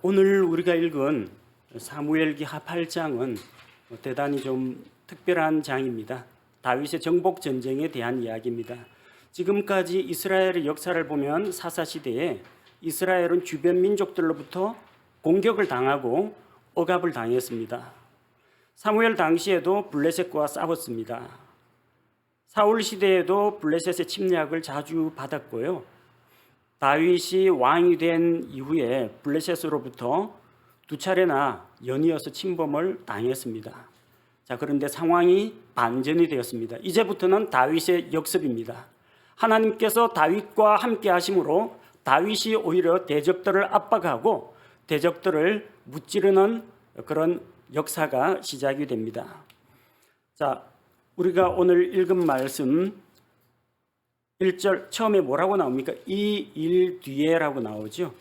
오늘 우리가 읽은 사무엘기하 8장은 대단히 좀 특별한 장입니다. 다윗의 정복 전쟁에 대한 이야기입니다. 지금까지 이스라엘의 역사를 보면 사사시대에 이스라엘은 주변 민족들로부터 공격을 당하고 억압을 당했습니다. 사무엘 당시에도 블레셋과 싸웠습니다. 사울 시대에도 블레셋의 침략을 자주 받았고요. 다윗이 왕이 된 이후에 블레셋으로부터 두 차례나 연이어서 침범을 당했습니다. 그런데 상황이 반전이 되었습니다. 이제부터는 다윗의 역습입니다. 하나님께서 다윗과 함께 하심으로 다윗이 오히려 대적들을 압박하고 대적들을 무찌르는 그런 역사가 시작이 됩니다. 우리가 오늘 읽은 말씀 1절 처음에 뭐라고 나옵니까? 이 일 뒤에라고 나오죠.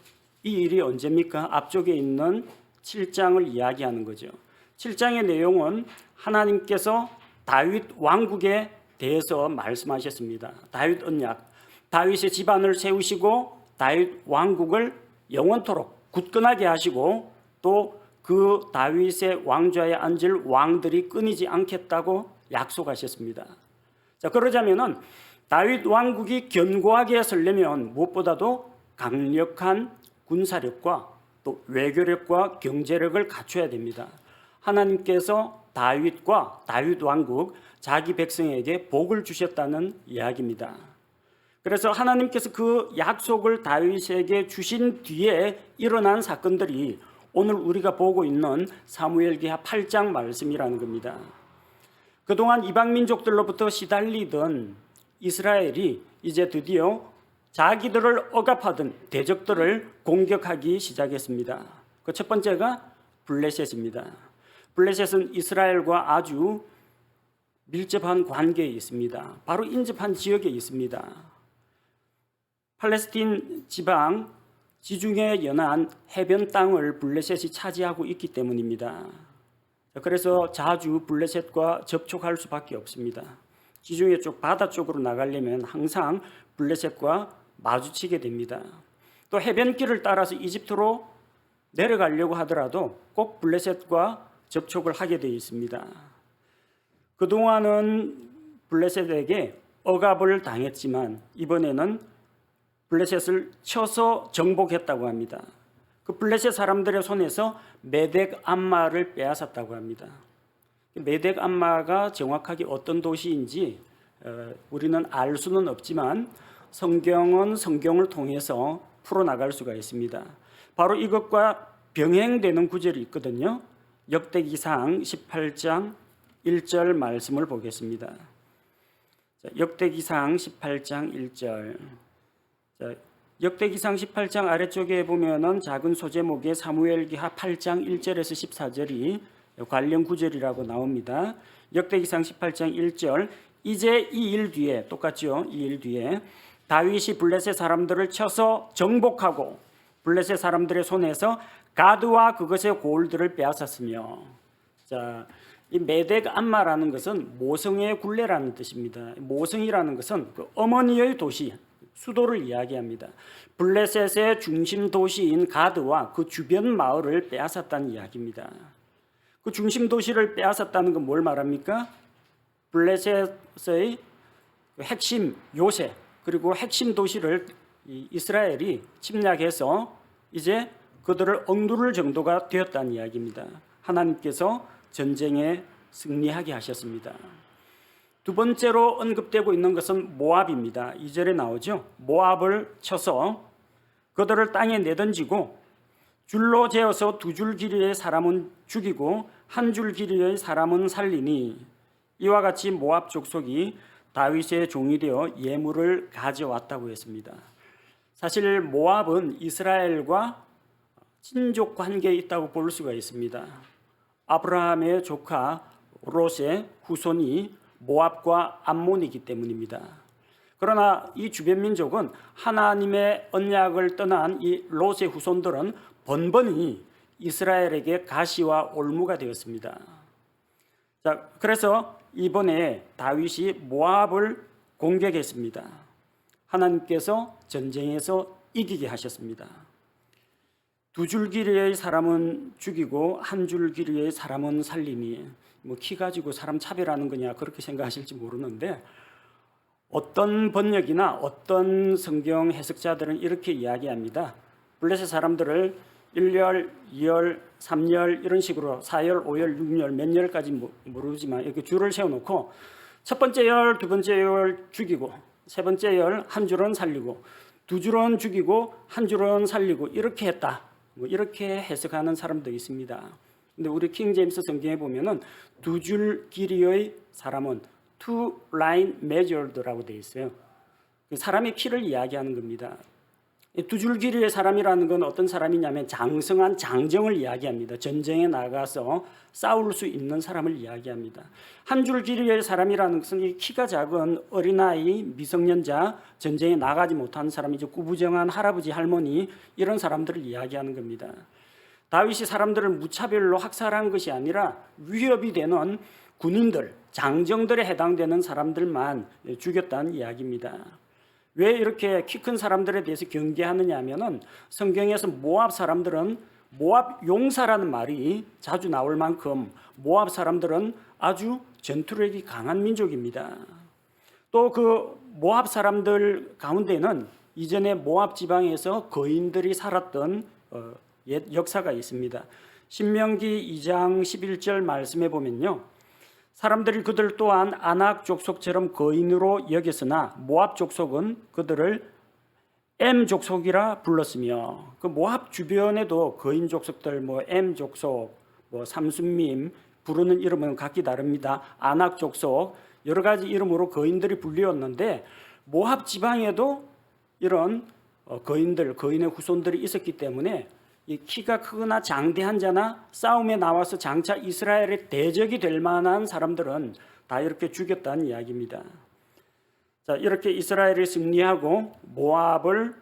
이 일이 언제입니까? 앞쪽에 있는 7장을 이야기하는 거죠. 7장의 내용은 하나님께서 다윗 왕국에 대해서 말씀하셨습니다. 다윗 언약, 다윗의 집안을 세우시고 다윗 왕국을 영원토록 굳건하게 하시고 또 그 다윗의 왕좌에 앉을 왕들이 끊이지 않겠다고 약속하셨습니다. 그러자면은 다윗 왕국이 견고하게 서려면 무엇보다도 강력한 군사력과 또 외교력과 경제력을 갖춰야 됩니다. 하나님께서 다윗과 다윗 왕국, 자기 백성에게 복을 주셨다는 이야기입니다. 그래서 하나님께서 그 약속을 다윗에게 주신 뒤에 일어난 사건들이 오늘 우리가 보고 있는 사무엘기하 8장 말씀이라는 겁니다. 그동안 이방 민족들로부터 시달리던 이스라엘이 이제 드디어 자기들을 억압하던 대적들을 공격하기 시작했습니다. 그 첫 번째가 블레셋입니다. 블레셋은 이스라엘과 아주 밀접한 관계에 있습니다. 바로 인접한 지역에 있습니다. 팔레스틴 지방 지중해 연안 해변 땅을 블레셋이 차지하고 있기 때문입니다. 그래서 자주 블레셋과 접촉할 수밖에 없습니다. 지중해 쪽 바다 쪽으로 나가려면 항상 블레셋과 마주치게 됩니다. 또 해변길을 따라서 이집트로 내려가려고 하더라도 꼭 블레셋과 접촉을 하게 되어 있습니다. 그동안은 블레셋에게 억압을 당했지만 이번에는 블레셋을 쳐서 정복했다고 합니다. 그 블레셋 사람들의 손에서 메덱 암마를 빼앗았다고 합니다. 메덱 암마가 정확하게 어떤 도시인지 우리는 알 수는 없지만 성경은 성경을 통해서 풀어나갈 수가 있습니다. 바로 이것과 병행되는 구절이 있거든요. 역대기상 18장 1절 말씀을 보겠습니다. 역대기상 18장 1절. 역대기상 18장 아래쪽에 보면은 작은 소제목에 사무엘기하 8장 1절에서 14절이 관련 구절이라고 나옵니다. 역대기상 18장 1절. 이제 이 일 뒤에 똑같죠. 이 일 뒤에 다윗이 블레셋 사람들을 쳐서 정복하고 블레셋 사람들의 손에서 가드와 그것의 고울들을 빼앗았으며. 이 메덱 암마라는 것은 모성의 굴레라는 뜻입니다. 모성이라는 것은 그 어머니의 도시, 수도를 이야기합니다. 블레셋의 중심 도시인 가드와 그 주변 마을을 빼앗았다는 이야기입니다. 그 중심 도시를 빼앗았다는 건 뭘 말합니까? 블레셋의 핵심 요새 그리고 핵심 도시를 이스라엘이 침략해서 이제 그들을 억누를 정도가 되었다는 이야기입니다. 하나님께서 전쟁에 승리하게 하셨습니다. 두 번째로 언급되고 있는 것은 모압입니다. 2절에 나오죠. 모압을 쳐서 그들을 땅에 내던지고 줄로 재어서 두 줄 길이의 사람은 죽이고 한 줄 길이의 사람은 살리니 이와 같이 모압 족속이 다윗의 종이 되어 예물을 가져왔다고 했습니다. 사실 모압은 이스라엘과 친족 관계에 있다고 볼 수가 있습니다. 아브라함의 조카 롯의 후손이 모압과 암몬이기 때문입니다. 그러나 이 주변 민족은 하나님의 언약을 떠난 이 롯의 후손들은 번번이 이스라엘에게 가시와 올무가 되었습니다. 그래서 이번에 다윗이 모압을 공격했습니다. 하나님께서 전쟁에서 이기게 하셨습니다. 두 줄 길이의 사람은 죽이고 한 줄 길이의 사람은 살리니, 뭐 키 가지고 사람 차별하는 거냐 그렇게 생각하실지 모르는데, 어떤 번역이나 어떤 성경 해석자들은 이렇게 이야기합니다. 블레셋 사람들을 1열, 2열, 3열 이런 식으로 4열, 5열, 6열 몇 열까지 모르지만 이렇게 줄을 세워놓고 첫 번째 열, 두 번째 열 죽이고 세 번째 열 한 줄은 살리고 두 줄은 죽이고 한 줄은 살리고 이렇게 했다. 뭐 이렇게 해석하는 사람도 있습니다. 근데 우리 킹 제임스 성경에 보면은 두 줄 길이의 사람은 two line measured라고 되어 있어요. 사람의 키를 이야기하는 겁니다. 두 줄 길이의 사람이라는 건 어떤 사람이냐면 장성한 장정을 이야기합니다. 전쟁에 나가서 싸울 수 있는 사람을 이야기합니다. 한 줄 길이의 사람이라는 것은 키가 작은 어린아이, 미성년자, 전쟁에 나가지 못하는 사람, 이제 구부정한 할아버지, 할머니 이런 사람들을 이야기하는 겁니다. 다윗이 사람들을 무차별로 학살한 것이 아니라 위협이 되는 군인들, 장정들에 해당되는 사람들만 죽였다는 이야기입니다. 왜 이렇게 키 큰 사람들에 대해서 경계하느냐 하면은 성경에서 모압 사람들은 모압 용사라는 말이 자주 나올 만큼 모압 사람들은 아주 전투력이 강한 민족입니다. 또 그 모압 사람들 가운데는 이전에 모압 지방에서 거인들이 살았던 옛 역사가 있습니다. 신명기 2장 11절 말씀에 보면요, 사람들이 그들 또한 아낙 족속처럼 거인으로 여겼으나 모압 족속은 그들을 엠 족속이라 불렀으며, 그 모압 주변에도 거인 족속들, 뭐 엠 족속, 뭐 삼순밈 부르는 이름은 각기 다릅니다. 아낙 족속 여러 가지 이름으로 거인들이 불리웠는데 모압 지방에도 이런 거인들, 거인의 후손들이 있었기 때문에 이 키가 크거나 장대한 자나 싸움에 나와서 장차 이스라엘의 대적이 될 만한 사람들은 다 이렇게 죽였다는 이야기입니다. 자, 이렇게 이스라엘이 승리하고 모압을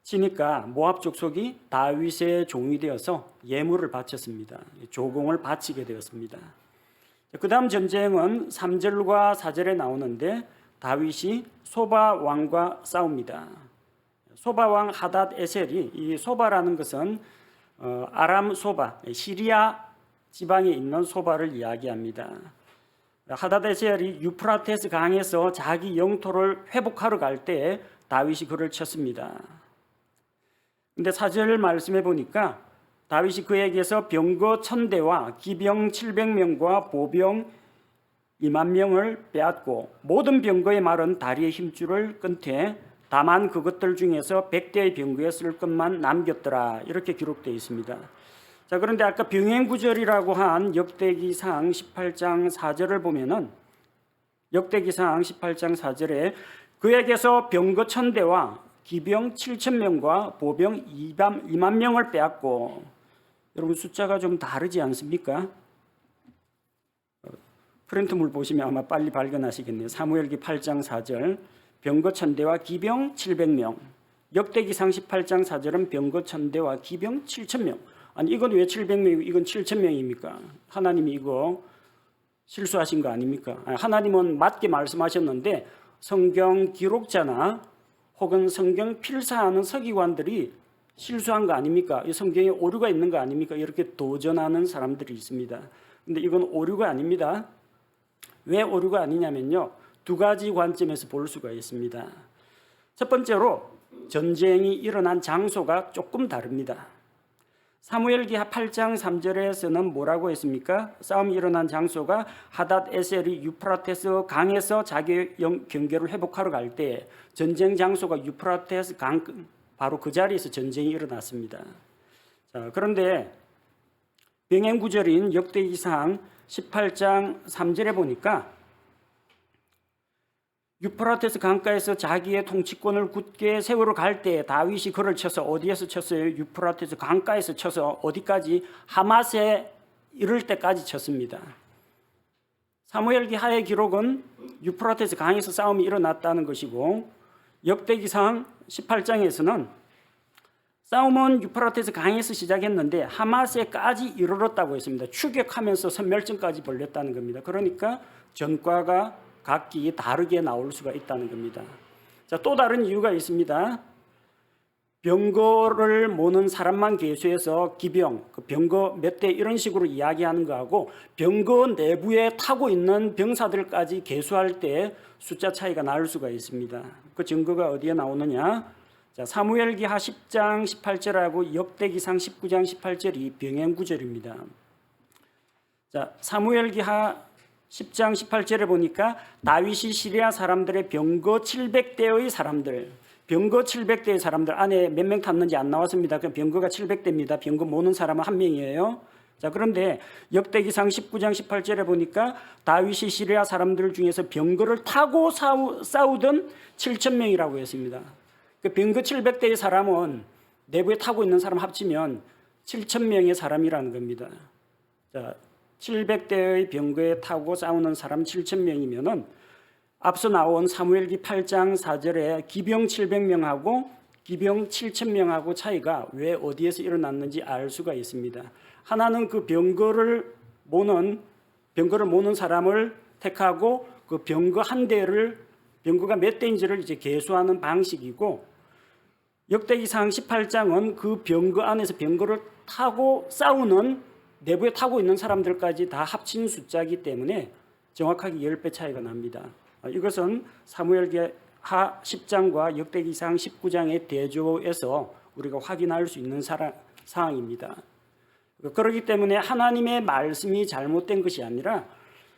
치니까 모압 족속이 다윗의 종이 되어서 예물을 바쳤습니다. 조공을 바치게 되었습니다. 그 다음 전쟁은 3절과 4절에 나오는데 다윗이 소바 왕과 싸웁니다. 소바 왕 하닷 에셀이, 이 소바라는 것은 아람 소바, 시리아 지방에 있는 소바를 이야기합니다. 하닷 에셀이 유프라테스 강에서 자기 영토를 회복하러 갈 때 다윗이 그를 쳤습니다. 근데 4절 말씀해 보니까 다윗이 그에게서 병거 1000대와 기병 700명과 보병 2만 명을 빼앗고 모든 병거의 말은 다리의 힘줄을 끊되 다만 그것들 중에서 100대의 병거에 쓸 것만 남겼더라, 이렇게 기록되어 있습니다. 자, 그런데 아까 병행구절이라고 한 역대기상 18장 4절을 보면은 역대기상 18장 4절에 그에게서 병거 1000대와 기병 7000명과 보병 2만 명을 빼앗고, 여러분 숫자가 좀 다르지 않습니까? 프린트물 보시면 아마 빨리 발견하시겠네요. 사무엘기 8장 4절 병거 1000대와 기병 700명, 역대기상 18장 4절은 병거 1000대와 기병 7000명. 아니 이건 왜 700명이고 이건 7000명입니까? 하나님이 이거 실수하신 거 아닙니까? 하나님은 맞게 말씀하셨는데 성경 기록자나 혹은 성경 필사하는 서기관들이 실수한 거 아닙니까? 이 성경에 오류가 있는 거 아닙니까? 이렇게 도전하는 사람들이 있습니다. 근데 이건 오류가 아닙니다. 왜 오류가 아니냐면요, 두 가지 관점에서 볼 수가 있습니다. 첫 번째로 전쟁이 일어난 장소가 조금 다릅니다. 사무엘기 8장 3절에서는 뭐라고 했습니까? 싸움이 일어난 장소가 하닷 에셀이 유프라테스 강에서 자기 경계를 회복하러 갈 때 전쟁 장소가 유프라테스 강 바로 그 자리에서 전쟁이 일어났습니다. 자, 그런데 병행구절인 역대기상 18장 3절에 보니까 유프라테스 강가에서 자기의 통치권을 굳게 세우러 갈 때 다윗이 그를 쳐서 어디에서 쳤어요? 유프라테스 강가에서 쳐서 어디까지? 하맛에 이를 때까지 쳤습니다. 사무엘기 하의 기록은 유프라테스 강에서 싸움이 일어났다는 것이고, 역대기상 18장에서는 싸움은 유프라테스 강에서 시작했는데 하맛에까지 이르렀다고 했습니다. 추격하면서 선멸전까지 벌렸다는 겁니다. 그러니까 전과가 각기 다르게 나올 수가 있다는 겁니다. 자, 또 다른 이유가 있습니다. 병거를 모는 사람만 계수해서 기병, 그 병거 몇 대 이런 식으로 이야기하는 거하고 병거 내부에 타고 있는 병사들까지 계수할 때 숫자 차이가 날 수가 있습니다. 그 증거가 어디에 나오느냐? 자, 사무엘기하 10장 18절하고 역대기상 19장 18절이 병행 구절입니다. 자, 사무엘기하 10장 18절에 보니까 다윗이 시리아 사람들의 병거 700대의 사람들, 병거 700대의 사람들 안에 몇 명 탔는지 안 나왔습니다. 그럼 병거가 700대입니다. 병거 모는 사람은 한 명이에요. 자, 그런데 역대기상 19장 18절에 보니까 다윗이 시리아 사람들 중에서 병거를 타고 싸우던 7,000명이라고 했습니다. 그 병거 700대의 사람은 내부에 타고 있는 사람 합치면 7,000명의 사람이라는 겁니다. 자, 700대의 병거에 타고 싸우는 사람 7,000명이면은 앞서 나온 사무엘기 8장 4절에 기병 700명하고 기병 7,000명하고 차이가 왜 어디에서 일어났는지 알 수가 있습니다. 하나는 그 병거를 모는 사람을 택하고 그 병거 한 대를 병거가 몇 대인지를 이제 계수하는 방식이고, 역대기상 18장은 그 병거 안에서 병거를 타고 싸우는 내부에 타고 있는 사람들까지 다 합친 숫자이기 때문에 정확하게 10배 차이가 납니다. 이것은 사무엘기하 10장과 역대기상 19장의 대조에서 우리가 확인할 수 있는 사항입니다. 그렇기 때문에 하나님의 말씀이 잘못된 것이 아니라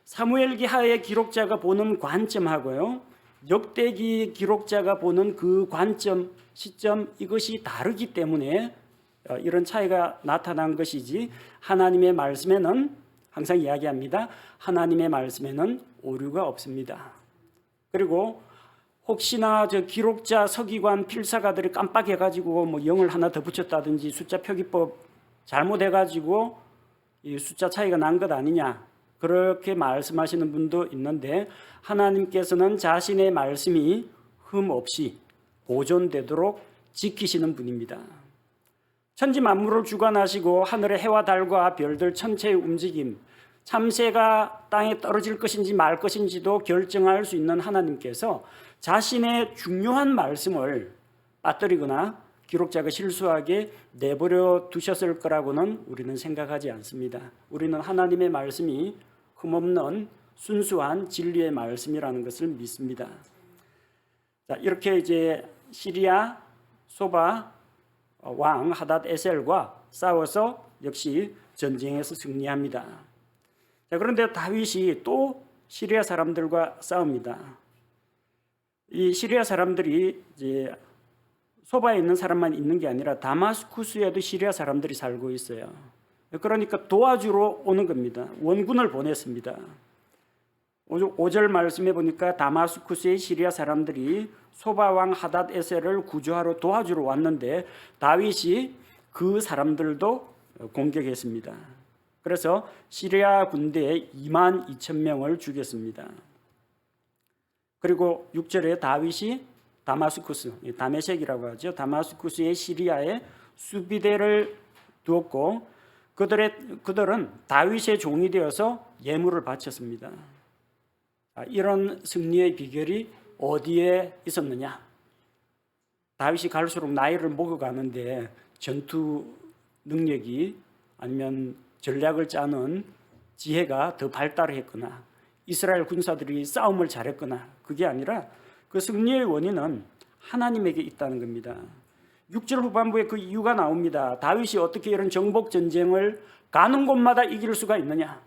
사무엘기하의 기록자가 보는 관점하고요, 역대기 기록자가 보는 그 관점, 시점, 이것이 다르기 때문에 이런 차이가 나타난 것이지, 하나님의 말씀에는, 항상 이야기합니다, 하나님의 말씀에는 오류가 없습니다. 그리고 혹시나 저 기록자, 서기관, 필사가들이 깜빡해가지고 뭐 0을 하나 더 붙였다든지 숫자 표기법 잘못해가지고 이 숫자 차이가 난 것 아니냐, 그렇게 말씀하시는 분도 있는데, 하나님께서는 자신의 말씀이 흠 없이 보존되도록 지키시는 분입니다. 천지 만물을 주관하시고 하늘의 해와 달과 별들 천체의 움직임, 참새가 땅에 떨어질 것인지 말 것인지도 결정할 수 있는 하나님께서 자신의 중요한 말씀을 빠뜨리거나 기록자가 실수하게 내버려 두셨을 거라고는 우리는 생각하지 않습니다. 우리는 하나님의 말씀이 흠없는 순수한 진리의 말씀이라는 것을 믿습니다. 자, 이렇게 이제 시리아 소바 왕 하닷 에셀과 싸워서 역시 전쟁에서 승리합니다. 자, 그런데 다윗이 또 시리아 사람들과 싸웁니다. 이 시리아 사람들이 이제 소바에 있는 사람만 있는 게 아니라 다마스쿠스에도 시리아 사람들이 살고 있어요. 그러니까 도와주러 오는 겁니다. 원군을 보냈습니다. 5절 말씀해 보니까 다마스쿠스의 시리아 사람들이 소바 왕 하닷 에셀을 구조하러 도와주러 왔는데 다윗이 그 사람들도 공격했습니다. 그래서 시리아 군대에 22,000명을 죽였습니다. 그리고 6절에 다윗이 다마스쿠스, 다메섹이라고 하죠, 다마스쿠스의 시리아에 수비대를 두었고 그들은 다윗의 종이 되어서 예물을 바쳤습니다. 이런 승리의 비결이 어디에 있었느냐? 다윗이 갈수록 나이를 먹어가는데 전투 능력이 아니면 전략을 짜는 지혜가 더 발달했거나 이스라엘 군사들이 싸움을 잘했거나 그게 아니라 그 승리의 원인은 하나님에게 있다는 겁니다. 6절 후반부에 그 이유가 나옵니다. 다윗이 어떻게 이런 정복 전쟁을 가는 곳마다 이길 수가 있느냐?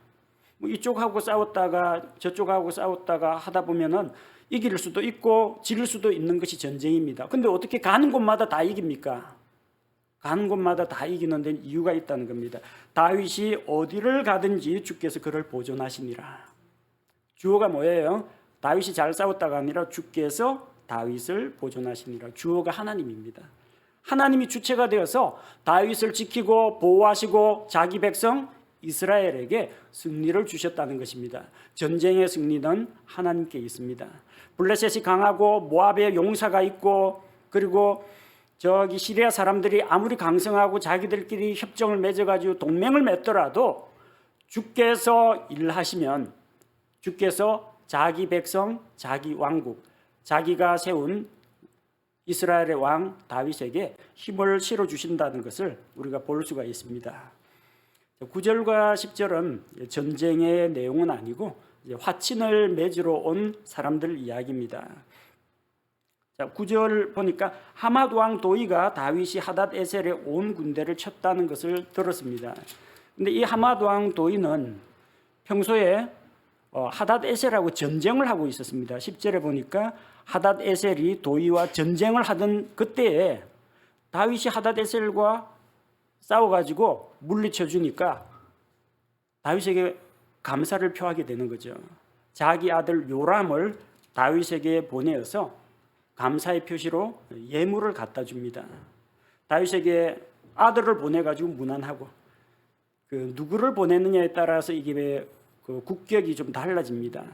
뭐 이쪽하고 싸웠다가 저쪽하고 싸웠다가 하다 보면은 이길 수도 있고 질 수도 있는 것이 전쟁입니다. 근데 어떻게 가는 곳마다 다 이깁니까? 가는 곳마다 다 이기는 데는 이유가 있다는 겁니다. 다윗이 어디를 가든지 주께서 그를 보존하시니라. 주어가 뭐예요? 다윗이 잘 싸웠다가 아니라 주께서 다윗을 보존하시니라. 주어가 하나님입니다. 하나님이 주체가 되어서 다윗을 지키고 보호하시고 자기 백성 이스라엘에게 승리를 주셨다는 것입니다. 전쟁의 승리는 하나님께 있습니다. 블레셋이 강하고 모압에 용사가 있고 그리고 저기 시리아 사람들이 아무리 강성하고 자기들끼리 협정을 맺어가지고 동맹을 맺더라도 주께서 일하시면 주께서 자기 백성, 자기 왕국, 자기가 세운 이스라엘의 왕 다윗에게 힘을 실어주신다는 것을 우리가 볼 수가 있습니다. 9절과 10절은 전쟁의 내용은 아니고 화친을 맺으러 온 사람들 이야기입니다. 9절 보니까 하맛 왕 도이가 다윗이 하닷에셀의 온 군대를 쳤다는 것을 들었습니다. 근데 이 하맛 왕 도이는 평소에 하닷에셀하고 전쟁을 하고 있었습니다. 10절에 보니까 하닷에셀이 도이와 전쟁을 하던 그때에 다윗이 하닷에셀과 싸워가지고 물리쳐 주니까 다윗에게 감사를 표하게 되는 거죠. 자기 아들 요람을 다윗에게 보내어서 감사의 표시로 예물을 갖다 줍니다. 다윗에게 아들을 보내가지고 무난하고 누구를 보내느냐에 따라서 이게 국격이 좀 달라집니다.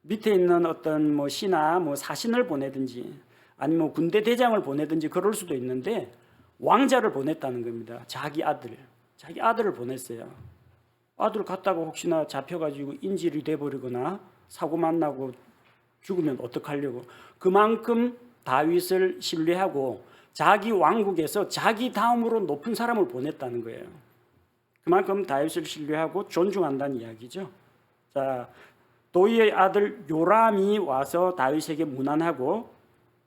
밑에 있는 어떤 시나 사신을 보내든지 아니면 군대 대장을 보내든지 그럴 수도 있는데 왕자를 보냈다는 겁니다. 자기 아들을 보냈어요. 아들 갔다가 혹시나 잡혀가지고 인질이 돼버리거나 사고 만나고 죽으면 어떡하려고. 그만큼 다윗을 신뢰하고 자기 왕국에서 자기 다음으로 높은 사람을 보냈다는 거예요. 그만큼 다윗을 신뢰하고 존중한다는 이야기죠. 자, 도이의 아들 요람이 와서 다윗에게 문안하고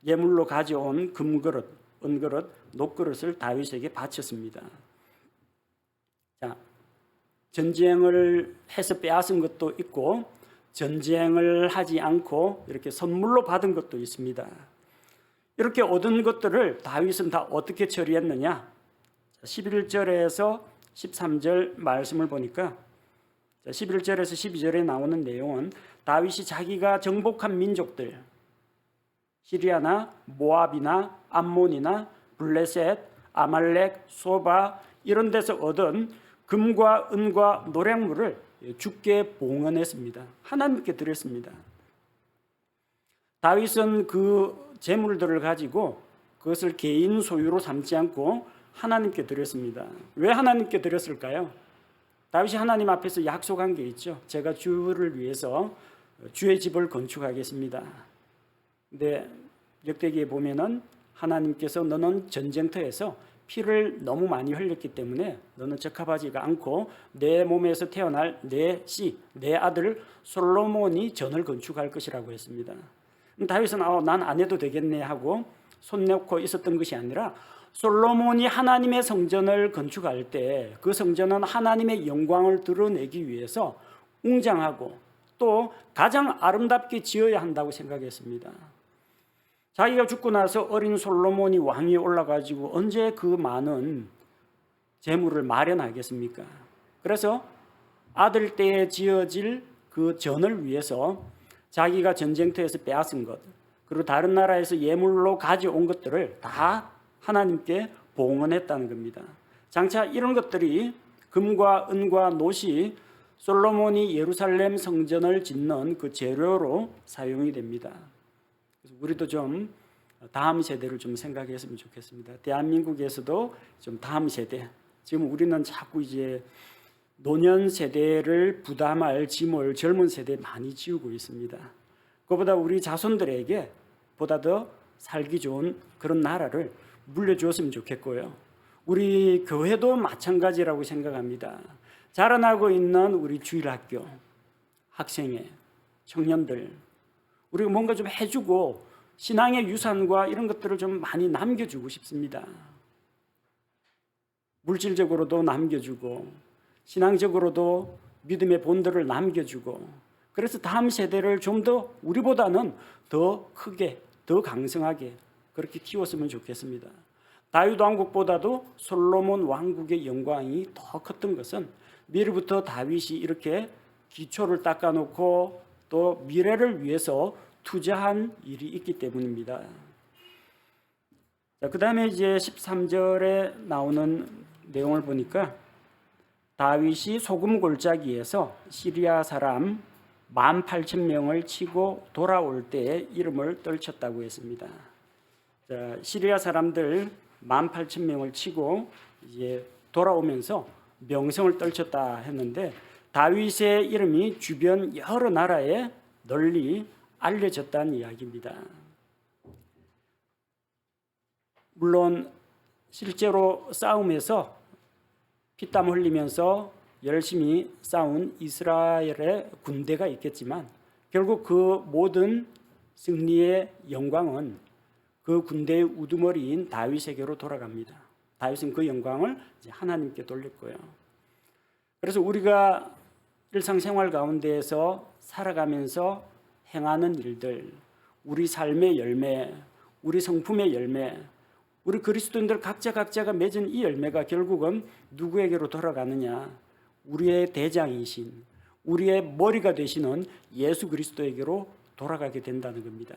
예물로 가져온 금그릇, 은그릇, 녹그릇을 다윗에게 바쳤습니다. 자, 전쟁을 해서 빼앗은 것도 있고 전쟁을 하지 않고 이렇게 선물로 받은 것도 있습니다. 이렇게 얻은 것들을 다윗은 다 어떻게 처리했느냐? 11절에서 13절 말씀을 보니까 11절에서 12절에 나오는 내용은 다윗이 자기가 정복한 민족들 시리아나 모압이나 암몬이나 블레셋, 아말렉, 소바 이런 데서 얻은 금과 은과 노략물을 주께 봉헌했습니다. 하나님께 드렸습니다. 다윗은 그 재물들을 가지고 그것을 개인 소유로 삼지 않고 하나님께 드렸습니다. 왜 하나님께 드렸을까요? 다윗이 하나님 앞에서 약속한 게 있죠. 제가 주를 위해서 주의 집을 건축하겠습니다. 근데 역대기에 보면은 하나님께서 너는 전쟁터에서 피를 너무 많이 흘렸기 때문에 너는 적합하지가 않고 내 몸에서 태어날 내 아들 솔로몬이 전을 건축할 것이라고 했습니다. 다윗은 난 안 해도 되겠네 하고 손 놓고 있었던 것이 아니라 솔로몬이 하나님의 성전을 건축할 때 그 성전은 하나님의 영광을 드러내기 위해서 웅장하고 또 가장 아름답게 지어야 한다고 생각했습니다. 자기가 죽고 나서 어린 솔로몬이 왕위에 올라가지고 언제 그 많은 재물을 마련하겠습니까? 그래서 아들 때에 지어질 그 전을 위해서 자기가 전쟁터에서 빼앗은 것 그리고 다른 나라에서 예물로 가져온 것들을 다 하나님께 봉헌했다는 겁니다. 장차 이런 것들이 금과 은과 놋이 솔로몬이 예루살렘 성전을 짓는 그 재료로 사용이 됩니다. 그래서 우리도 좀 다음 세대를 좀 생각했으면 좋겠습니다. 대한민국에서도 좀 다음 세대. 지금 우리는 자꾸 이제 노년 세대를 부담할 짐을 젊은 세대에 많이 지우고 있습니다. 그보다 우리 자손들에게 보다 더 살기 좋은 그런 나라를 물려주었으면 좋겠고요. 우리 교회도 마찬가지라고 생각합니다. 자라나고 있는 우리 주일학교 학생회, 청년들 우리가 뭔가 좀 해주고 신앙의 유산과 이런 것들을 좀 많이 남겨주고 싶습니다. 물질적으로도 남겨주고 신앙적으로도 믿음의 본들을 남겨주고 그래서 다음 세대를 좀 더 우리보다는 더 크게 더 강성하게 그렇게 키웠으면 좋겠습니다. 다윗 왕국보다도 솔로몬 왕국의 영광이 더 컸던 것은 미리부터 다윗이 이렇게 기초를 닦아놓고 또 미래를 위해서 투자한 일이 있기 때문입니다. 그 다음에 이제 13절에 나오는 내용을 보니까 다윗이 소금 골짜기에서 시리아 사람 18,000명을 치고 돌아올 때에 이름을 떨쳤다고 했습니다. 자, 시리아 사람들 18,000명을 치고 이제 돌아오면서 명성을 떨쳤다 했는데 다윗의 이름이 주변 여러 나라에 널리 알려졌다는 이야기입니다. 물론 실제로 싸움에서 피땀 흘리면서 열심히 싸운 이스라엘의 군대가 있겠지만 결국 그 모든 승리의 영광은 그 군대의 우두머리인 다윗에게로 돌아갑니다. 다윗은 그 영광을 이제 하나님께 돌릴 거예요. 그래서 우리가 일상생활 가운데에서 살아가면서 행하는 일들, 우리 삶의 열매, 우리 성품의 열매, 우리 그리스도인들 각자가 맺은 이 열매가 결국은 누구에게로 돌아가느냐? 우리의 대장이신, 우리의 머리가 되시는 예수 그리스도에게로 돌아가게 된다는 겁니다.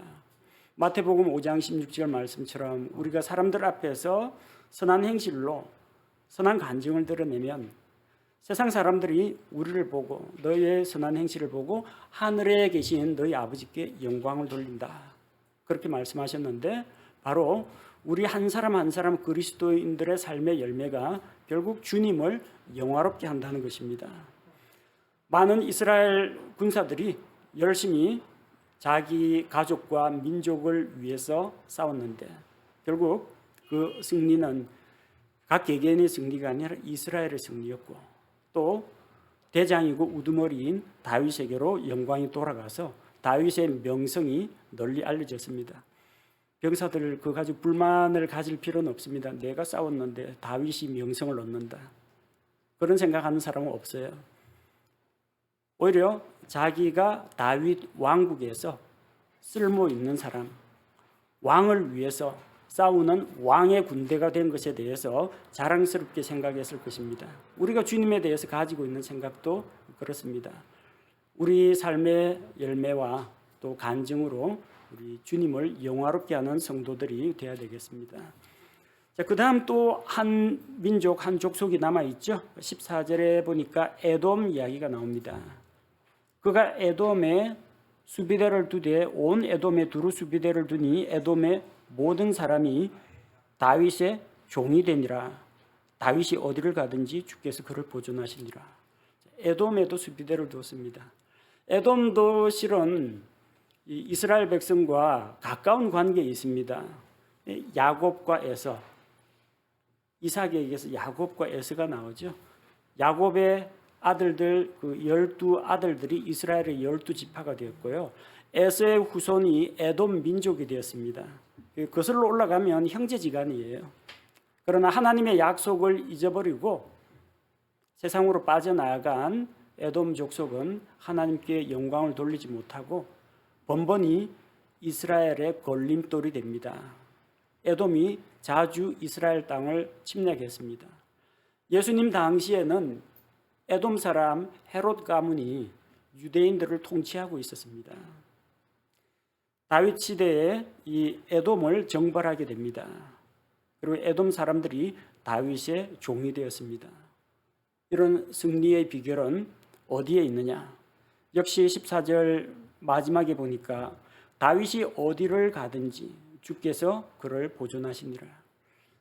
마태복음 5장 16절 말씀처럼 우리가 사람들 앞에서 선한 행실로 선한 간증을 드러내면 세상 사람들이 우리를 보고 너희의 선한 행실을 보고 하늘에 계신 너희 아버지께 영광을 돌린다. 그렇게 말씀하셨는데 바로 우리 한 사람 한 사람 그리스도인들의 삶의 열매가 결국 주님을 영화롭게 한다는 것입니다. 많은 이스라엘 군사들이 열심히 자기 가족과 민족을 위해서 싸웠는데 결국 그 승리는 각 개개인의 승리가 아니라 이스라엘의 승리였고 또 대장이고 우두머리인 다윗에게로 영광이 돌아가서 다윗의 명성이 널리 알려졌습니다. 병사들 그 가지고 불만을 가질 필요는 없습니다. 내가 싸웠는데 다윗이 명성을 얻는다. 그런 생각하는 사람은 없어요. 오히려 자기가 다윗 왕국에서 쓸모 있는 사람, 왕을 위해서 싸우는 왕의 군대가 된 것에 대해서 자랑스럽게 생각했을 것입니다. 우리가 주님에 대해서 가지고 있는 생각도 그렇습니다. 우리 삶의 열매와 또 간증으로 우리 주님을 영화롭게 하는 성도들이 되어야 되겠습니다. 자, 그 다음 또 한 민족, 한 족속이 남아있죠. 14절에 보니까 에돔 이야기가 나옵니다. 그가 에돔에 수비대를 두되 온 에돔에 두루 수비대를 두니 에돔의 모든 사람이 다윗의 종이 되니라. 다윗이 어디를 가든지 주께서 그를 보존하시니라. 에돔에도 수비대를 두었습니다. 에돔도 실은 이스라엘 백성과 가까운 관계에 있습니다. 야곱과 에서, 이삭에게서 야곱과 에서가 나오죠. 야곱의 아들들, 그 12아들들이 이스라엘의 12지파가 되었고요. 에서의 후손이 에돔 민족이 되었습니다. 거슬러 올라가면 형제지간이에요. 그러나 하나님의 약속을 잊어버리고 세상으로 빠져나간 에돔 족속은 하나님께 영광을 돌리지 못하고 번번이 이스라엘의 걸림돌이 됩니다. 에돔이 자주 이스라엘 땅을 침략했습니다. 예수님 당시에는 에돔 사람 헤롯 가문이 유대인들을 통치하고 있었습니다. 다윗 시대에 이 에돔을 정벌하게 됩니다. 그리고 에돔 사람들이 다윗의 종이 되었습니다. 이런 승리의 비결은 어디에 있느냐? 역시 14절 마지막에 보니까 다윗이 어디를 가든지 주께서 그를 보존하시니라.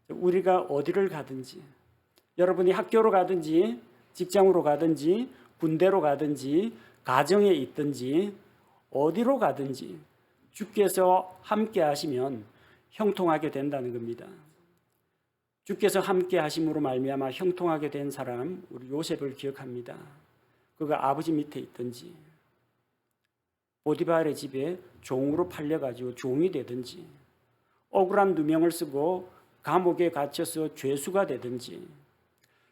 우리가 어디를 가든지, 여러분이 학교로 가든지 직장으로 가든지 군대로 가든지 가정에 있든지 어디로 가든지 주께서 함께 하시면 형통하게 된다는 겁니다. 주께서 함께 하심으로 말미암아 형통하게 된 사람, 우리 요셉을 기억합니다. 그가 아버지 밑에 있든지 보디발의 집에 종으로 팔려가지고 종이 되든지 억울한 누명을 쓰고 감옥에 갇혀서 죄수가 되든지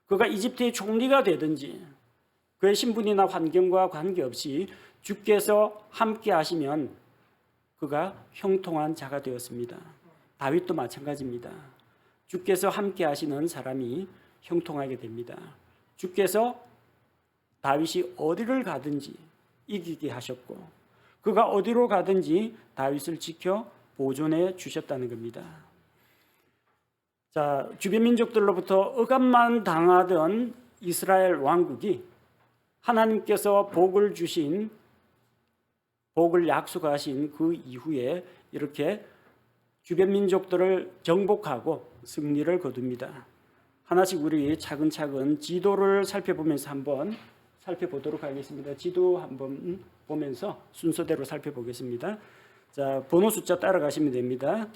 그가 이집트의 총리가 되든지 그의 신분이나 환경과 관계없이 주께서 함께 하시면 그가 형통한 자가 되었습니다. 다윗도 마찬가지입니다. 주께서 함께 하시는 사람이 형통하게 됩니다. 주께서 다윗이 어디를 가든지 이기게 하셨고 그가 어디로 가든지 다윗을 지켜 보존해 주셨다는 겁니다. 자, 주변 민족들로부터 억압만 당하던 이스라엘 왕국이 하나님께서 복을 주신, 복을 약속하신 그 이후에 이렇게 주변 민족들을 정복하고 승리를 거둡니다. 하나씩 우리 차근차근 지도를 살펴보면서 한번 살펴보도록 하겠습니다. 지도 한번 보면서 순서대로 살펴보겠습니다. 자, 번호 숫자 따라가시면 됩니다.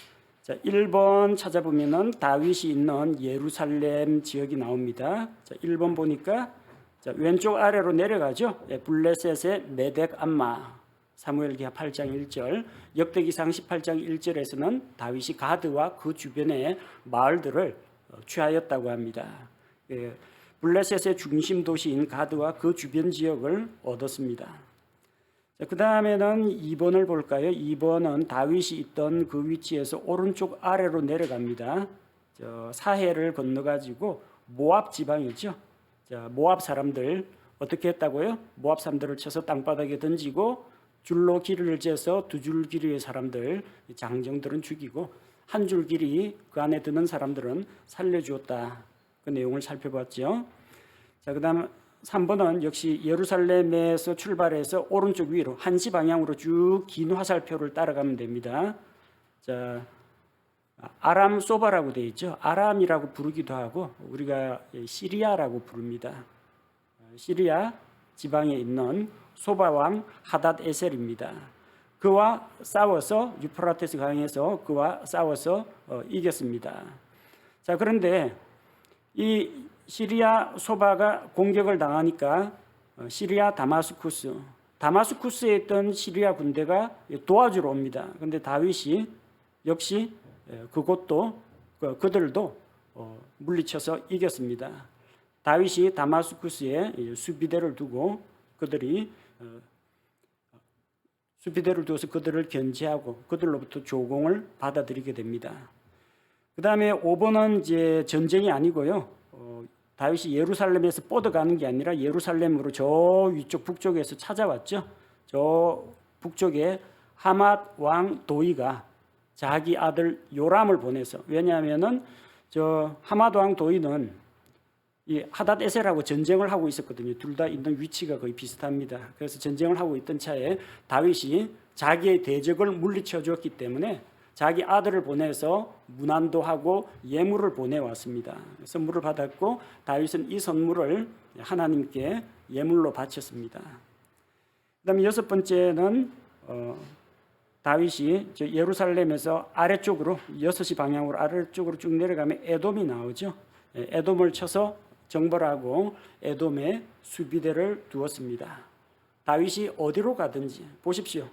자, 1번 찾아보면은 다윗이 있는 예루살렘 지역이 나옵니다. 자, 1번 보니까 자, 왼쪽 아래로 내려가죠. 블레셋의 메덱 암마, 사무엘기하 8장 1절, 역대기상 18장 1절에서는 다윗이 가드와 그 주변의 마을들을 취하였다고 합니다. 블레셋의 중심 도시인 가드와 그 주변 지역을 얻었습니다. 그 다음에는 2번을 볼까요? 2번은 다윗이 있던 그 위치에서 오른쪽 아래로 내려갑니다. 사해를 건너가지고 모압 지방이죠. 자, 모압 사람들 어떻게 했다고요? 모압 사람들을 쳐서 땅바닥에 던지고 줄로 길을 재서 두 줄 길이의 사람들, 장정들은 죽이고 한 줄 길이 그 안에 드는 사람들은 살려주었다. 그 내용을 살펴봤죠. 자, 그 다음 3번은 역시 예루살렘에서 출발해서 오른쪽 위로 한시 방향으로 쭉 긴 화살표를 따라가면 됩니다. 자, 아람 소바라고 되어 있죠. 아람이라고 부르기도 하고 우리가 시리아라고 부릅니다. 시리아 지방에 있는 소바 왕 하닷 에셀입니다. 그와 싸워서 유프라테스 강에서 그와 싸워서 이겼습니다. 자, 그런데 이 시리아 소바가 공격을 당하니까 시리아 다마스쿠스에 있던 시리아 군대가 도와주러 옵니다. 그런데 다윗이 역시 그것도 그들도 물리쳐서 이겼습니다. 다윗이 다마스쿠스에 수비대를 두고 그들이 수비대를 두어서 그들을 견제하고 그들로부터 조공을 받아들이게 됩니다. 그 다음에 5번은 이제 전쟁이 아니고요. 다윗이 예루살렘에서 뻗어가는 게 아니라 예루살렘으로 저 위쪽 북쪽에서 찾아왔죠. 저 북쪽에 하맛 왕 도이가 자기 아들 요람을 보내서, 왜냐하면은 저 하맛 왕 도이는 이 하닷 에셀하고 전쟁을 하고 있었거든요. 둘 다 있는 위치가 거의 비슷합니다. 그래서 전쟁을 하고 있던 차에 다윗이 자기의 대적을 물리쳐 주었기 때문에 자기 아들을 보내서 문안도 하고 예물을 보내왔습니다. 선물을 받았고 다윗은 이 선물을 하나님께 예물로 바쳤습니다. 그 다음에 6번째는 다윗이 예루살렘에서 아래쪽으로 6시 방향으로 아래쪽으로 쭉 내려가면 에돔이 나오죠. 에돔을 쳐서 정벌하고 에돔에 수비대를 두었습니다. 다윗이 어디로 가든지 보십시오.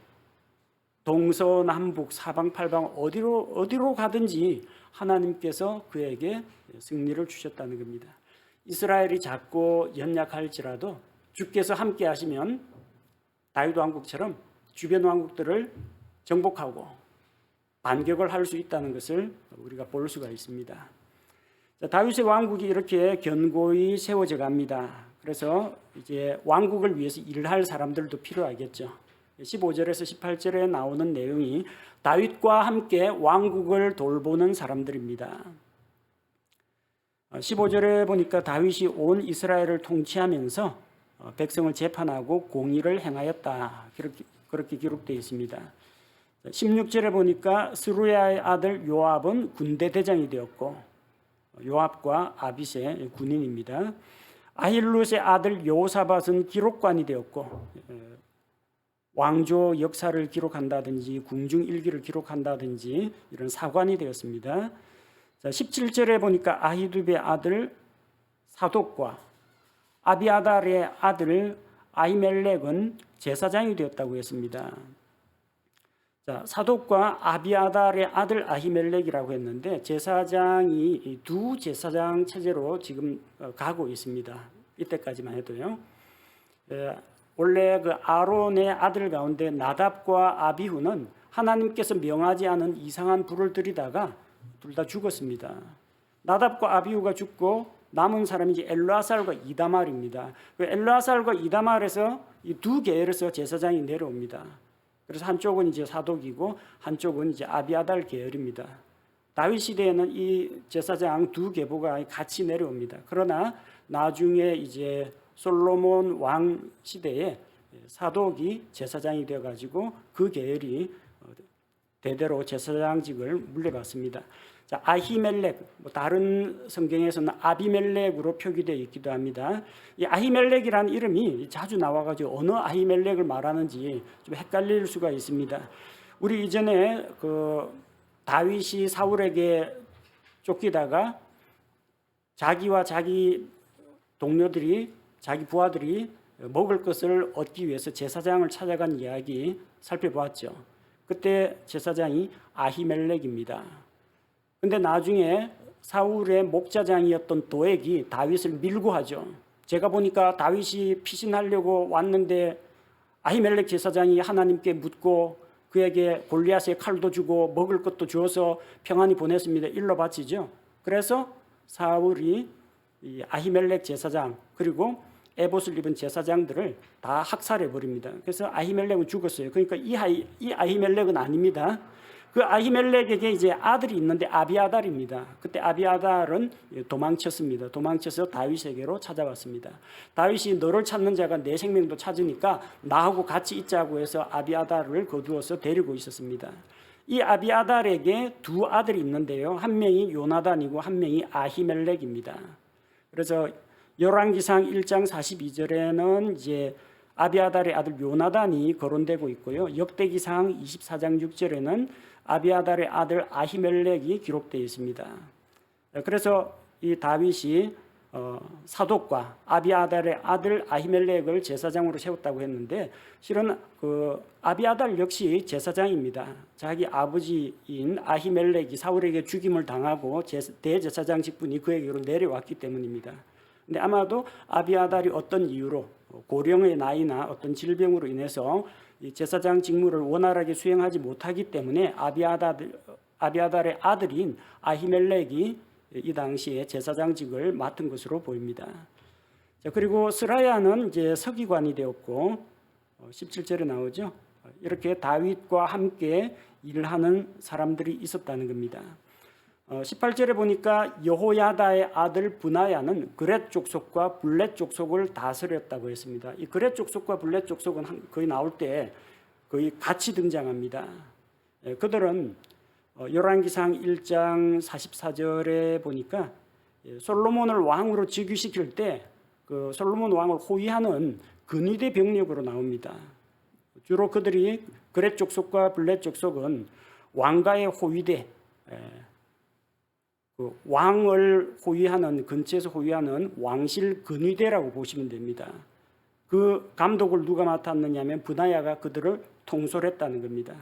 동서남북 사방팔방 어디로 가든지 하나님께서 그에게 승리를 주셨다는 겁니다. 이스라엘이 작고 연약할지라도 주께서 함께 하시면 다윗 왕국처럼 주변 왕국들을 정복하고 반격을 할 수 있다는 것을 우리가 볼 수가 있습니다. 자, 다윗의 왕국이 이렇게 견고히 세워져 갑니다. 그래서 이제 왕국을 위해서 일할 사람들도 필요하겠죠. 15절에서 18절에 나오는 내용이 다윗과 함께 왕국을 돌보는 사람들입니다. 15절에 보니까 다윗이 온 이스라엘을 통치하면서 백성을 재판하고 공의를 행하였다. 그렇게 기록되어 있습니다. 16절에 보니까 스루야의 아들 요압은 군대 대장이 되었고, 요압과 아비세 군인입니다. 아힐룻의 아들 여호사밧은 기록관이 되었고, 왕조 역사를 기록한다든지 궁중 일기를 기록한다든지 이런 사관이 되었습니다. 자, 17절에 보니까 아히두베의 아들 사독과 아비아달의 아들 아히멜렉은 제사장이 되었다고 했습니다. 자, 사독과 아비아달의 아들 아히멜렉이라고 했는데 제사장이 두 제사장 체제로 지금 가고 있습니다. 이때까지만 해도요. 원래 그 아론의 아들 가운데 나답과 아비후는 하나님께서 명하지 않은 이상한 불을 들이다가 둘 다 죽었습니다. 나답과 아비후가 죽고 남은 사람이 이제 엘르아살과 이다말입니다. 그 엘르아살과 이다말에서 이 두 계열에서 제사장이 내려옵니다. 그래서 한쪽은 이제 사독이고 한쪽은 이제 아비아달 계열입니다. 다윗 시대에는 이 제사장 두 계보가 같이 내려옵니다. 그러나 나중에 이제 솔로몬 왕 시대에 사독이 제사장이 되어가지고 그 계열이 대대로 제사장직을 물려받습니다. 자, 아히멜렉, 다른 성경에서는 아비멜렉으로 표기되어 있기도 합니다. 이 아히멜렉이라는 이름이 자주 나와가지고 어느 아히멜렉을 말하는지 좀 헷갈릴 수가 있습니다. 우리 이전에 그 다윗이 사울에게 쫓기다가 자기와 자기 동료들이, 자기 부하들이 먹을 것을 얻기 위해서 제사장을 찾아간 이야기 살펴보았죠. 그때 제사장이 아히멜렉입니다. 근데 나중에 사울의 목자장이었던 도액이 다윗을 밀고 하죠. 제가 보니까 다윗이 피신하려고 왔는데 아히멜렉 제사장이 하나님께 묻고 그에게 골리앗의 칼도 주고 먹을 것도 주어서 평안히 보냈습니다. 일러 바치죠. 그래서 사울이 이 아히멜렉 제사장 그리고 에봇을 입은 제사장들을 다 학살해 버립니다. 그래서 아히멜렉은 죽었어요. 그러니까 이 아히멜렉은 아닙니다. 그 아히멜렉에게 이제 아들이 있는데 아비아달입니다. 그때 아비아달은 도망쳤습니다. 도망쳐서 다윗에게로 찾아왔습니다. 다윗이 너를 찾는 자가 내 생명도 찾으니까 나하고 같이 있자고 해서 아비아달을 거두어서 데리고 있었습니다. 이 아비아달에게 두 아들이 있는데요. 한 명이 요나단이고 한 명이 아히멜렉입니다. 그래서 열왕기상 1장 42절에는 이제 아비아달의 아들 요나단이 거론되고 있고요. 역대기상 24장 6절에는 아비아달의 아들 아히멜렉이 기록되어 있습니다. 그래서 이 다윗이 사독과 아비아달의 아들 아히멜렉을 제사장으로 세웠다고 했는데 실은 그 아비아달 역시 제사장입니다. 자기 아버지인 아히멜렉이 사울에게 죽임을 당하고 대제사장 직분이 그에게로 내려왔기 때문입니다. 근데 아마도 아비아달이 어떤 이유로 고령의 나이나 어떤 질병으로 인해서 이 제사장 직무를 원활하게 수행하지 못하기 때문에 아비아달의 아들인 아히멜렉이 이 당시에 제사장직을 맡은 것으로 보입니다. 자, 그리고 스라야는 이제 서기관이 되었고 17절에 나오죠. 이렇게 다윗과 함께 일하는 사람들이 있었다는 겁니다. 18절에 보니까 여호야다의 아들 브나야는 그렛 족속과 블렛 족속을 다스렸다고 했습니다. 이 그렛 족속과 블렛 족속은 거의 나올 때 거의 같이 등장합니다. 그들은 열왕기상 1장 44절에 보니까 솔로몬을 왕으로 즉위시킬 때 그 솔로몬 왕을 호위하는 근위대 병력으로 나옵니다. 주로 그들이 그렛 족속과 블렛 족속은 왕가의 호위대, 그 왕을 호위하는 근처에서 호위하는 왕실 근위대라고 보시면 됩니다. 그 감독을 누가 맡았느냐면 브나야가 그들을 통솔했다는 겁니다.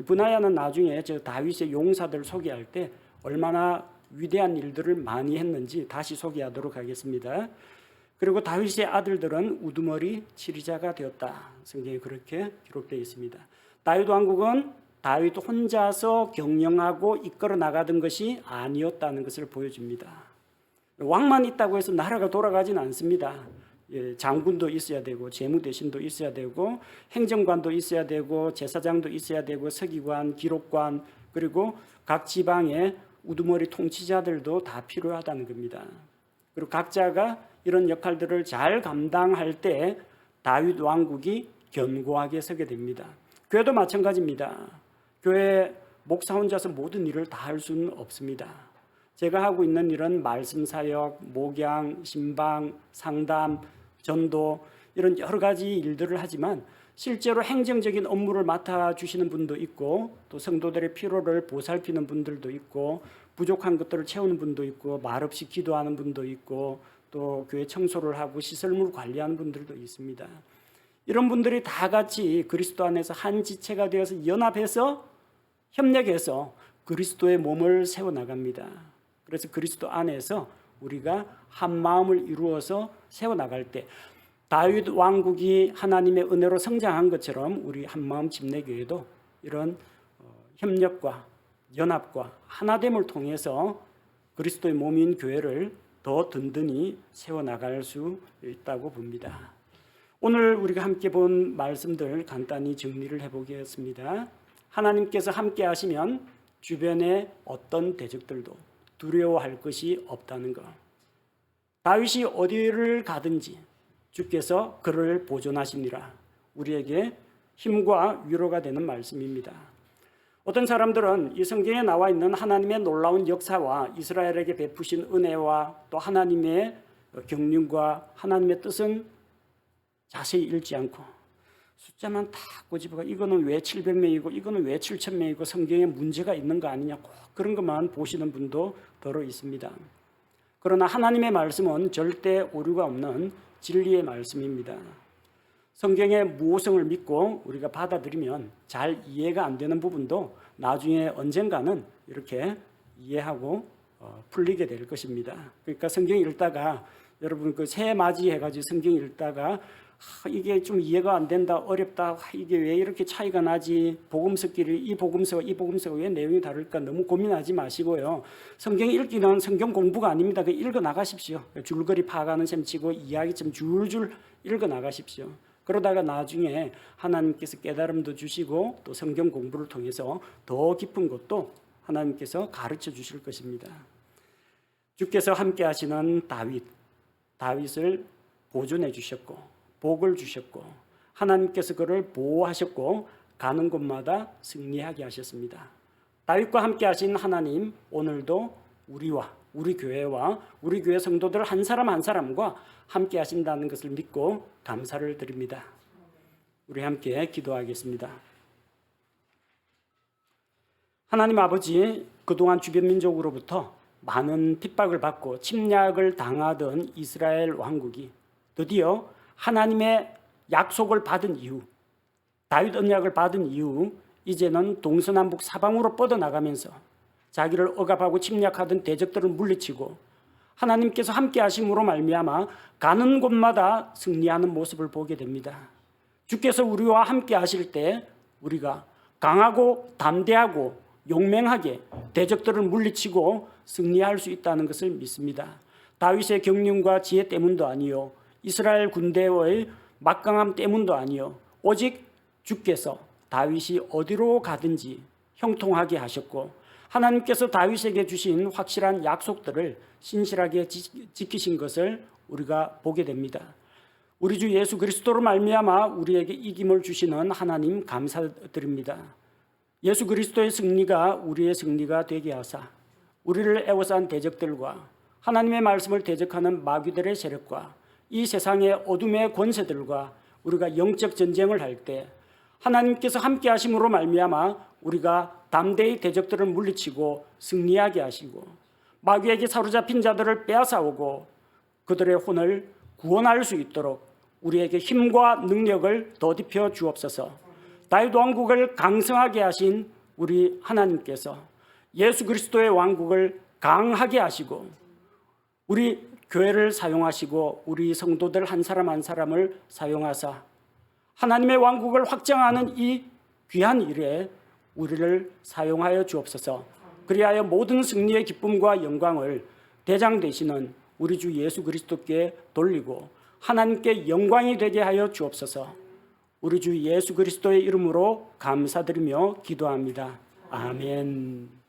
브나야는 나중에 저 다윗의 용사들 소개할 때 얼마나 위대한 일들을 많이 했는지 다시 소개하도록 하겠습니다. 그리고 다윗의 아들들은 우두머리 치리자가 되었다. 성경에 그렇게 기록되어 있습니다. 다윗 왕국은 다윗 혼자서 경영하고 이끌어 나가던 것이 아니었다는 것을 보여줍니다. 왕만 있다고 해서 나라가 돌아가지는 않습니다. 장군도 있어야 되고 재무대신도 있어야 되고 행정관도 있어야 되고 제사장도 있어야 되고 서기관, 기록관 그리고 각 지방의 우두머리 통치자들도 다 필요하다는 겁니다. 그리고 각자가 이런 역할들을 잘 감당할 때 다윗 왕국이 견고하게 서게 됩니다. 교회도 마찬가지입니다. 교회 목사 혼자서 모든 일을 다 할 수는 없습니다. 제가 하고 있는 일은 말씀 사역, 목양, 신방, 상담, 전도 이런 여러 가지 일들을 하지만 실제로 행정적인 업무를 맡아주시는 분도 있고 또 성도들의 필요를 보살피는 분들도 있고 부족한 것들을 채우는 분도 있고 말없이 기도하는 분도 있고 또 교회 청소를 하고 시설물 관리하는 분들도 있습니다. 이런 분들이 다 같이 그리스도 안에서 한 지체가 되어서 연합해서 협력해서 그리스도의 몸을 세워나갑니다. 그래서 그리스도 안에서 우리가 한 마음을 이루어서 세워나갈 때 다윗 왕국이 하나님의 은혜로 성장한 것처럼 우리 한마음 집내교회도 이런 협력과 연합과 하나됨을 통해서 그리스도의 몸인 교회를 더 든든히 세워나갈 수 있다고 봅니다. 오늘 우리가 함께 본 말씀들 간단히 정리를 해보겠습니다. 하나님께서 함께 하시면 주변의 어떤 대적들도 두려워할 것이 없다는 것. 다윗이 어디를 가든지 주께서 그를 보존하시니라. 우리에게 힘과 위로가 되는 말씀입니다. 어떤 사람들은 이 성경에 나와 있는 하나님의 놀라운 역사와 이스라엘에게 베푸신 은혜와 또 하나님의 경륜과 하나님의 뜻은 자세히 읽지 않고 숫자만 다 꼬집어가 이거는 왜 700명이고 이거는 왜 7,000명이고 성경에 문제가 있는 거 아니냐 꼭 그런 것만 보시는 분도 더러 있습니다. 그러나 하나님의 말씀은 절대 오류가 없는 진리의 말씀입니다. 성경의 무오성을 믿고 우리가 받아들이면 잘 이해가 안 되는 부분도 나중에 언젠가는 이렇게 이해하고 풀리게 될 것입니다. 그러니까 성경 읽다가 여러분 그 새해 맞이해가지고 성경 읽다가 이게 좀 이해가 안 된다, 어렵다, 이게 왜 이렇게 차이가 나지, 복음서끼리 이 복음서가 왜 내용이 다를까 너무 고민하지 마시고요. 성경 읽기는 성경 공부가 아닙니다. 그 읽어 나가십시오. 줄거리 파악하는 셈 치고 이야기처럼 줄줄 읽어 나가십시오. 그러다가 나중에 하나님께서 깨달음도 주시고 또 성경 공부를 통해서 더 깊은 것도 하나님께서 가르쳐 주실 것입니다. 주께서 함께 하시는 다윗을 보존해 주셨고 복을 주셨고 하나님께서 그를 보호하셨고 가는 곳마다 승리하게 하셨습니다. 다윗과 함께 하신 하나님 오늘도 우리와 우리 교회와 우리 교회 성도들 한 사람 한 사람과 함께 하신다는 것을 믿고 감사를 드립니다. 우리 함께 기도하겠습니다. 하나님 아버지, 그동안 주변 민족으로부터 많은 핍박을 받고 침략을 당하던 이스라엘 왕국이 드디어 하나님의 약속을 받은 이후, 다윗 언약을 받은 이후 이제는 동서남북 사방으로 뻗어나가면서 자기를 억압하고 침략하던 대적들을 물리치고 하나님께서 함께 하심으로 말미암아 가는 곳마다 승리하는 모습을 보게 됩니다. 주께서 우리와 함께 하실 때 우리가 강하고 담대하고 용맹하게 대적들을 물리치고 승리할 수 있다는 것을 믿습니다. 다윗의 경륜과 지혜 때문도 아니요 이스라엘 군대의 막강함 때문도 아니요 오직 주께서 다윗이 어디로 가든지 형통하게 하셨고 하나님께서 다윗에게 주신 확실한 약속들을 신실하게 지키신 것을 우리가 보게 됩니다. 우리 주 예수 그리스도로 말미암아 우리에게 이김을 주시는 하나님 감사드립니다. 예수 그리스도의 승리가 우리의 승리가 되게 하사 우리를 애워싼 대적들과 하나님의 말씀을 대적하는 마귀들의 세력과 이 세상의 어둠의 권세들과 우리가 영적 전쟁을 할 때 하나님께서 함께 하심으로 말미암아 우리가 담대히 대적들을 물리치고 승리하게 하시고 마귀에게 사로잡힌 자들을 빼앗아오고 그들의 혼을 구원할 수 있도록 우리에게 힘과 능력을 더딥혀 주옵소서. 다윗 왕국을 강성하게 하신 우리 하나님께서 예수 그리스도의 왕국을 강하게 하시고 우리 교회를 사용하시고 우리 성도들 한 사람 한 사람을 사용하사 하나님의 왕국을 확장하는 이 귀한 일에 우리를 사용하여 주옵소서. 그리하여 모든 승리의 기쁨과 영광을 대장 되시는 우리 주 예수 그리스도께 돌리고 하나님께 영광이 되게 하여 주옵소서. 우리 주 예수 그리스도의 이름으로 감사드리며 기도합니다. 아멘.